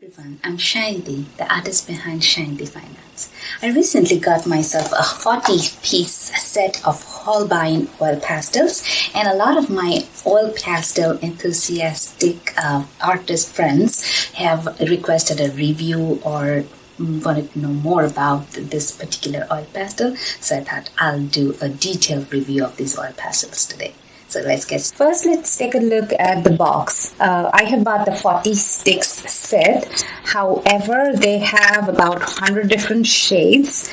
Everyone, I'm Shayanti, the artist behind Shayanti Finance. I recently got myself a 40-piece set of Holbein Oil Pastels, and a lot of my oil pastel enthusiastic artist friends have requested a review or wanted to know more about this particular oil pastel, so I thought I'll do a detailed review of these oil pastels today. So let's take a look at the box. I have bought the 40 sticks set. However, they have about 100 different shades.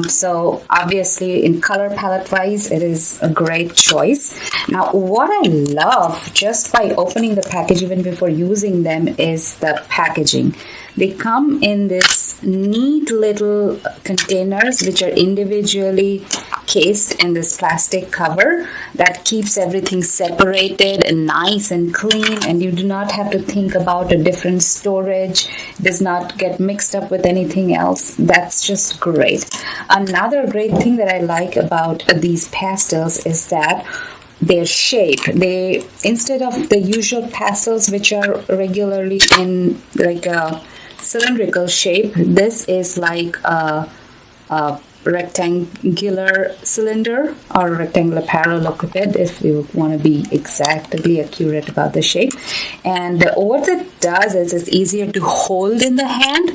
So obviously in color palette wise, it is a great choice. Now, what I love just by opening the package even before using them is the packaging. They come in this neat little containers which are individually cased in this plastic cover that keeps everything separated and nice and clean, and you do not have to think about a different storage. It does not get mixed up with anything else. That's just great. Another great thing that I like about these pastels is that their shape. They, instead of the usual pastels which are regularly in like a cylindrical shape, this is like a rectangular cylinder or rectangular parallelepiped, if you want to be exactly accurate about the shape. And what it does is it's easier to hold in the hand,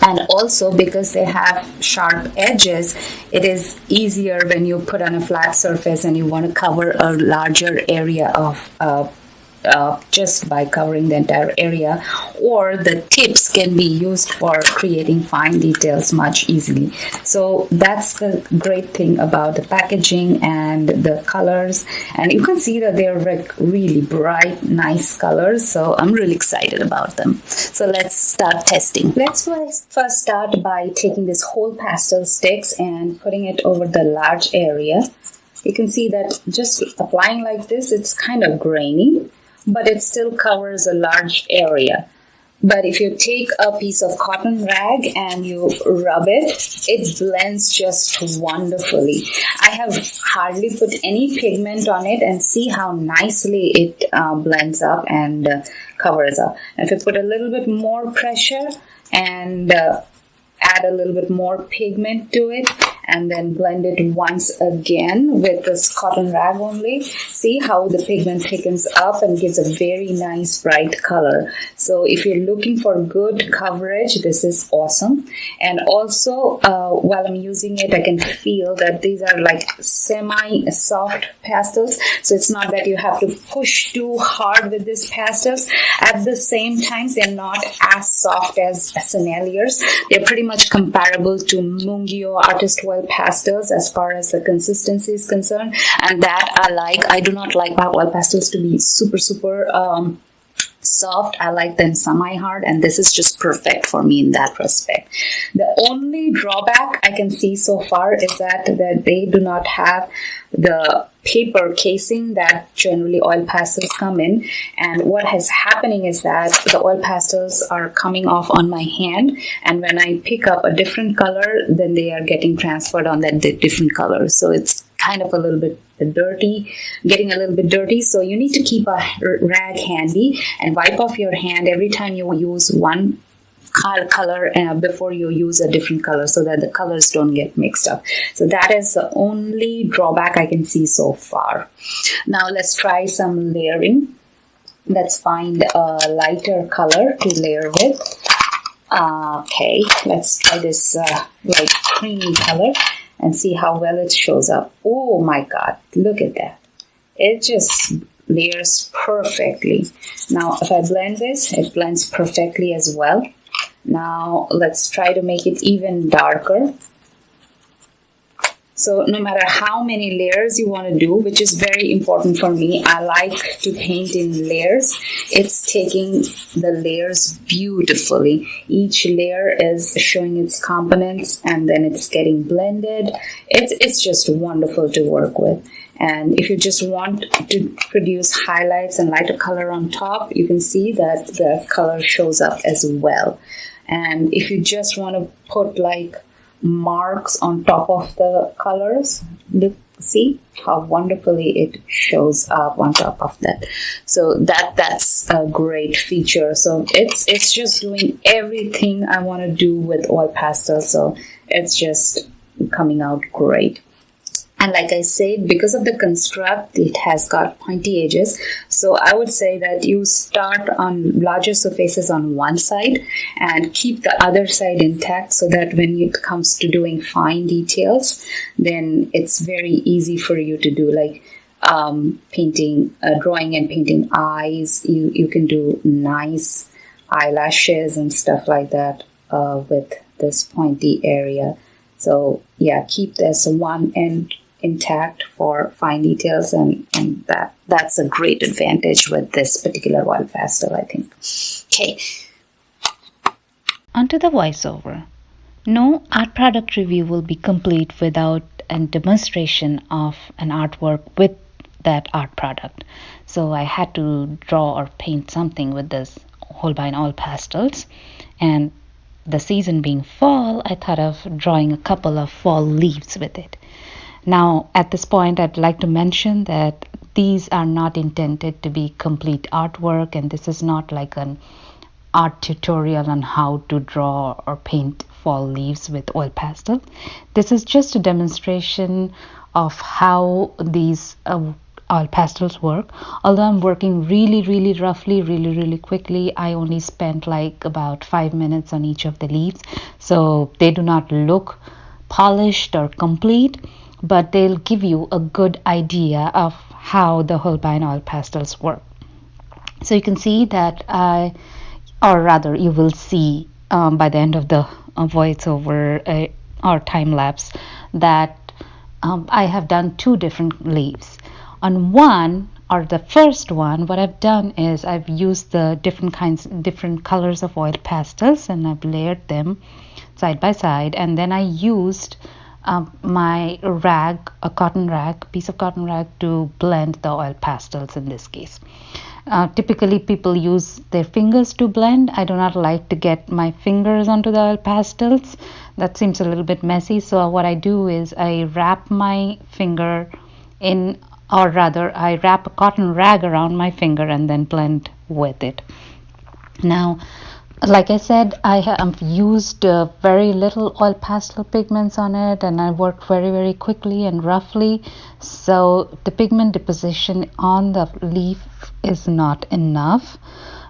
and also because they have sharp edges, it is easier when you put on a flat surface and you want to cover a larger area of just by covering the entire area, or the tips can be used for creating fine details much easily. So that's the great thing about the packaging and the colors, and you can see that they're like really bright, nice colors, so I'm really excited about them. So let's start testing. Let's first start by taking this whole pastel sticks and putting it over the large area. You can see that just applying like this, it's kind of grainy, but it still covers a large area. But if you take a piece of cotton rag and you rub it, it blends just wonderfully. I have hardly put any pigment on it, and see how nicely it blends up and covers up. If you put a little bit more pressure and add a little bit more pigment to it, and then blend it once again with this cotton rag only, see how the pigment thickens up and gives a very nice bright color. So if you're looking for good coverage, this is awesome. And also while I'm using it, I can feel that these are like semi-soft pastels, so it's not that you have to push too hard with these pastels. At the same time, they're not as soft as Senneliers. They're pretty much comparable to Mungyo Artist Oil Pastels as far as the consistency is concerned, and that I like. I do not like my oil pastels to be super soft. I like them semi-hard, and this is just perfect for me in that respect. The only drawback I can see so far is that they do not have the paper casing that generally oil pastels come in, and what is happening is that the oil pastels are coming off on my hand, and when I pick up a different color, then they are getting transferred on that different color, so it's kind of a little bit getting a little bit dirty. So you need to keep a rag handy and wipe off your hand every time you use one color before you use a different color, so that the colors don't get mixed up. So that is the only drawback I can see so far. Now let's try some layering. Let's find a lighter color to layer with. Okay, let's try this light creamy color and see how well it shows up. Oh my god, look at that. It just layers perfectly. Now if I blend this, it blends perfectly as well. Now let's try to make it even darker. So no matter how many layers you want to do, which is very important for me, I like to paint in layers. It's taking the layers beautifully. Each layer is showing its components, and then it's getting blended. It's just wonderful to work with. And if you just want to produce highlights and lighter color on top, you can see that the color shows up as well. And if you just want to put like marks on top of the colors, look See how wonderfully it shows up on top of that. So that's a great feature. So it's just doing everything I want to do with oil pastel. So it's just coming out great. And like I said, because of the construct, it has got pointy edges. So I would say that you start on larger surfaces on one side and keep the other side intact, so that when it comes to doing fine details, then it's very easy for you to do, like painting, drawing and painting eyes. You can do nice eyelashes and stuff like that with this pointy area. So yeah, keep this one end intact for fine details, and that's a great advantage with this particular oil pastel, I think. Okay. Onto the voiceover. No art product review will be complete without a demonstration of an artwork with that art product. So I had to draw or paint something with this Holbein Oil Pastels, and the season being fall, I thought of drawing a couple of fall leaves with it. Now, at this point, I'd like to mention that these are not intended to be complete artwork, and this is not like an art tutorial on how to draw or paint fall leaves with oil pastel. This is just a demonstration of how these oil pastels work. Although I'm working really roughly, really quickly, I only spent like about 5 minutes on each of the leaves, so they do not look polished or complete, but they'll give you a good idea of how the Holbein oil pastels work. So you can see that or rather you will see by the end of the voiceover or time lapse, that I have done two different leaves. On one, or the first one, what I've done is I've used the different colors of oil pastels, and I've layered them side by side, and then I used my rag, a piece of cotton rag, to blend the oil pastels in this case. Typically people use their fingers to blend. I do not like to get my fingers onto the oil pastels. That seems a little bit messy. So what I do is I wrap my finger in, or rather I wrap a cotton rag around my finger and then blend with it. Now, like I said, I have used very little oil pastel pigments on it, and I worked very quickly and roughly, so the pigment deposition on the leaf is not enough.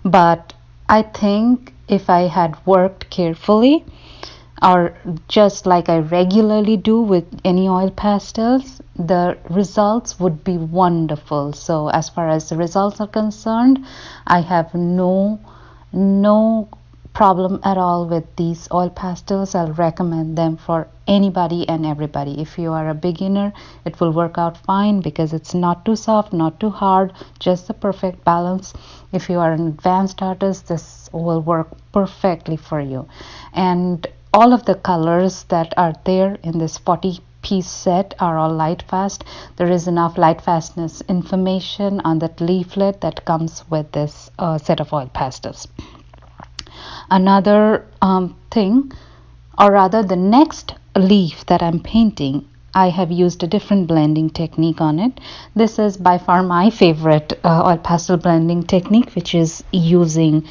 But I think if I had worked carefully, or just like I regularly do with any oil pastels, the results would be wonderful. So as far as the results are concerned, I have no problem at all with these oil pastels. I'll recommend them for anybody and everybody. If you are a beginner, it will work out fine because it's not too soft, not too hard, just the perfect balance. If you are an advanced artist, this will work perfectly for you. And all of the colors that are there in this 40-piece set are all light fast. There is enough light fastness information on that leaflet that comes with this set of oil pastels. Another thing, or rather the next leaf that I'm painting, I have used a different blending technique on it. This is by far my favorite oil pastel blending technique, which is using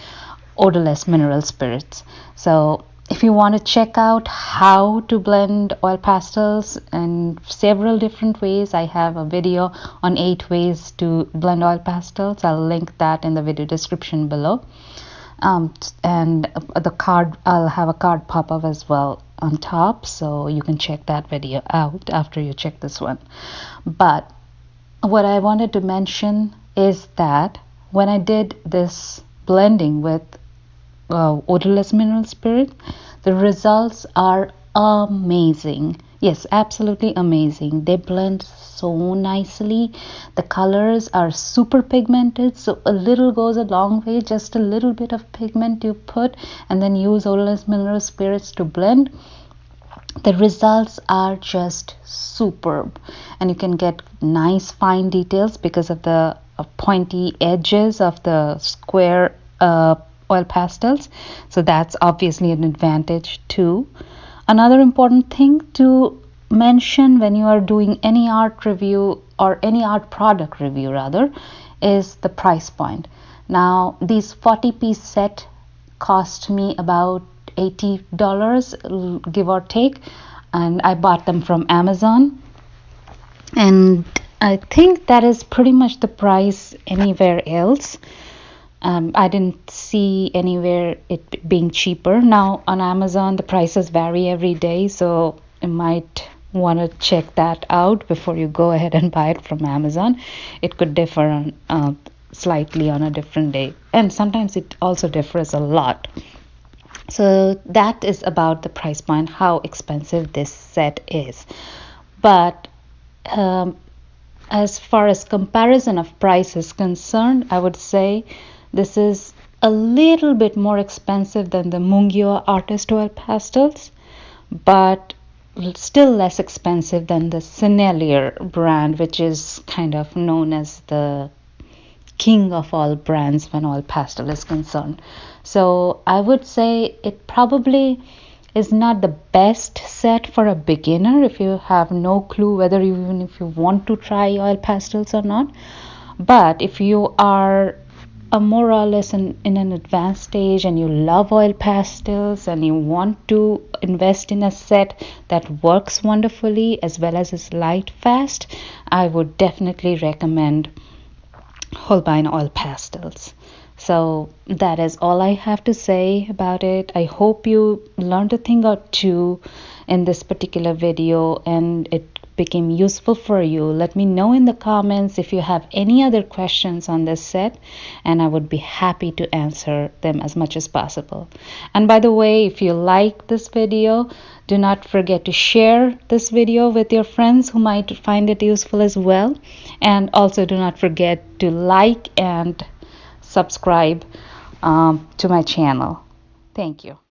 odorless mineral spirits. So if you want to check out how to blend oil pastels in several different ways, I have a video on 8 ways to blend oil pastels. I'll link that in the video description below. And I'll have a card pop up as well on top, so you can check that video out after you check this one. But what I wanted to mention is that when I did this blending with odorless mineral spirit, the results are amazing. Yes, absolutely amazing. They blend so nicely. The colors are super pigmented, so a little goes a long way. Just a little bit of pigment you put and then use odorless mineral spirits to blend. The results are just superb, and you can get nice fine details because of the pointy edges of the square oil pastels. So that's obviously an advantage too. Another important thing to mention when you are doing any art review or any art product review rather is the price point. Now these 40-piece set cost me about $80, give or take, and I bought them from Amazon, and I think that is pretty much the price anywhere else. I didn't see anywhere it being cheaper. Now on Amazon the prices vary every day, so you might want to check that out before you go ahead and buy it from Amazon. It could differ on, slightly on a different day, and sometimes it also differs a lot. So that is about the price point, how expensive this set is. But as far as comparison of price is concerned, I would say this is a little bit more expensive than the Mungyo Artist Oil Pastels, but still less expensive than the Sennelier brand, which is kind of known as the king of all brands when oil pastel is concerned. So I would say it probably is not the best set for a beginner if you have no clue whether even if you want to try oil pastels or not. But if you are a more or less in an advanced stage and you love oil pastels and you want to invest in a set that works wonderfully as well as is light fast, I would definitely recommend Holbein Oil Pastels. So that is all I have to say about it. I hope you learned a thing or two in this particular video and it became useful for you. Let me know in the comments if you have any other questions on this set, and I would be happy to answer them as much as possible. And by the way, if you like this video, do not forget to share this video with your friends who might find it useful as well. And also do not forget to like and subscribe to my channel. Thank you.